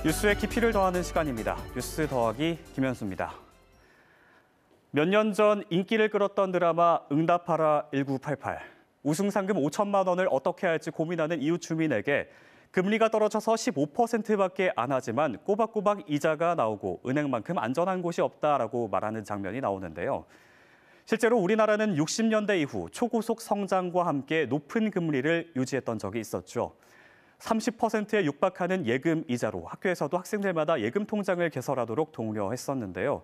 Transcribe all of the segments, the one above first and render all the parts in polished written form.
뉴스의 깊이를 더하는 시간입니다. 뉴스 더하기 김현수입니다. 몇 년 전 인기를 끌었던 드라마 응답하라 1988. 우승 상금 5천만 원을 어떻게 할지 고민하는 이웃 주민에게 금리가 떨어져서 15%밖에 안 하지만 꼬박꼬박 이자가 나오고 은행만큼 안전한 곳이 없다라고 말하는 장면이 나오는데요. 실제로 우리나라는 60년대 이후 초고속 성장과 함께 높은 금리를 유지했던 적이 있었죠. 30%에 육박하는 예금 이자로 학교에서도 학생들마다 예금 통장을 개설하도록 독려했었는데요.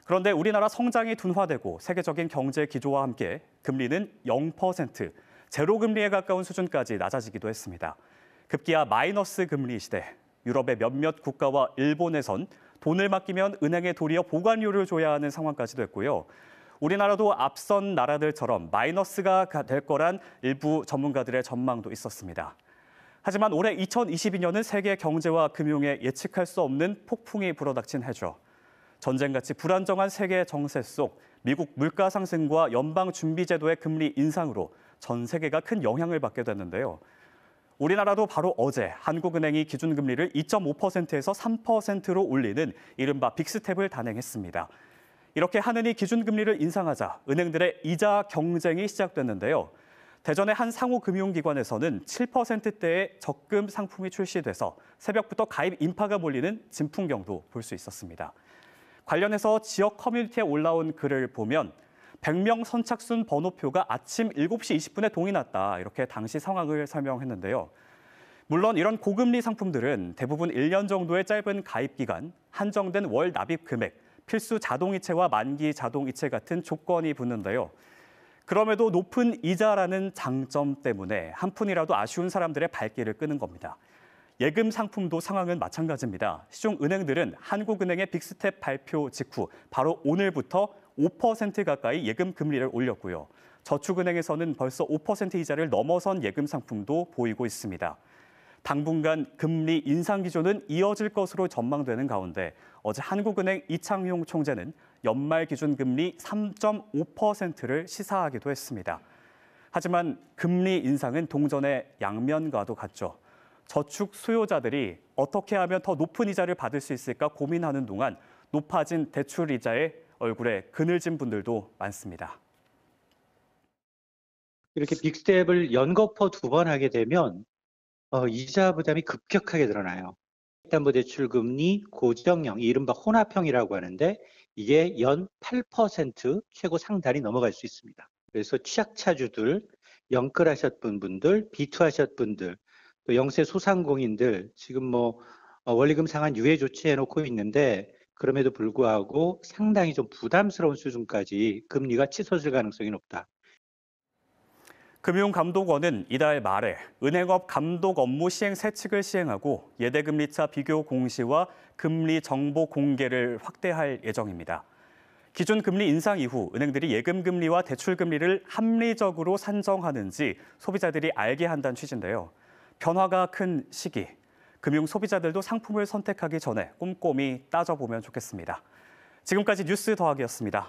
그런데 우리나라 성장이 둔화되고 세계적인 경제 기조와 함께 금리는 0%, 제로 금리에 가까운 수준까지 낮아지기도 했습니다. 급기야 마이너스 금리 시대. 유럽의 몇몇 국가와 일본에선 돈을 맡기면 은행에 도리어 보관료를 줘야 하는 상황까지 됐고요. 우리나라도 앞선 나라들처럼 마이너스가 될 거란 일부 전문가들의 전망도 있었습니다. 하지만 올해 2022년은 세계 경제와 금융에 예측할 수 없는 폭풍이 불어닥친 해죠. 전쟁같이 불안정한 세계 정세 속 미국 물가 상승과 연방준비제도의 금리 인상으로 전 세계가 큰 영향을 받게 됐는데요. 우리나라도 바로 어제 한국은행이 기준금리를 2.5%에서 3%로 올리는 이른바 빅스텝을 단행했습니다. 이렇게 하느니 기준금리를 인상하자 은행들의 이자 경쟁이 시작됐는데요. 대전의 한 상호금융기관에서는 7%대의 적금 상품이 출시돼서 새벽부터 가입 인파가 몰리는 진풍경도 볼 수 있었습니다. 관련해서 지역 커뮤니티에 올라온 글을 보면 100명 선착순 번호표가 아침 7시 20분에 동이 났다. 이렇게 당시 상황을 설명했는데요. 물론 이런 고금리 상품들은 대부분 1년 정도의 짧은 가입 기간, 한정된 월 납입 금액, 필수 자동이체와 만기 자동이체 같은 조건이 붙는데요. 그럼에도 높은 이자라는 장점 때문에 한 푼이라도 아쉬운 사람들의 발길을 끄는 겁니다. 예금 상품도 상황은 마찬가지입니다. 시중은행들은 한국은행의 빅스텝 발표 직후 바로 오늘부터 5% 가까이 예금 금리를 올렸고요. 저축은행에서는 벌써 5% 이자를 넘어선 예금 상품도 보이고 있습니다. 당분간 금리 인상 기조는 이어질 것으로 전망되는 가운데 어제 한국은행 이창용 총재는 연말 기준금리 3.5%를 시사하기도 했습니다. 하지만 금리 인상은 동전의 양면과도 같죠. 저축 수요자들이 어떻게 하면 더 높은 이자를 받을 수 있을까 고민하는 동안 높아진 대출 이자에 얼굴에 그늘진 분들도 많습니다. 이렇게 빅스텝을 연거푸 2번 하게 되면 이자 부담이 급격하게 늘어나요. 담보대출 금리 고정형, 이른바 혼합형이라고 하는데 이게 연 8% 최고 상단이 넘어갈 수 있습니다. 그래서 취약차주들, 영끌하셨던 분들, 비투하셨던 분들, 또 영세 소상공인들 지금 원리금 상환 유예 조치해놓고 있는데 그럼에도 불구하고 상당히 좀 부담스러운 수준까지 금리가 치솟을 가능성이 높다. 금융감독원은 이달 말에 은행업 감독 업무 시행 세칙을 시행하고 예대금리차 비교 공시와 금리 정보 공개를 확대할 예정입니다. 기준 금리 인상 이후 은행들이 예금 금리와 대출 금리를 합리적으로 산정하는지 소비자들이 알게 한다는 취지인데요. 변화가 큰 시기, 금융 소비자들도 상품을 선택하기 전에 꼼꼼히 따져보면 좋겠습니다. 지금까지 뉴스 더하기였습니다.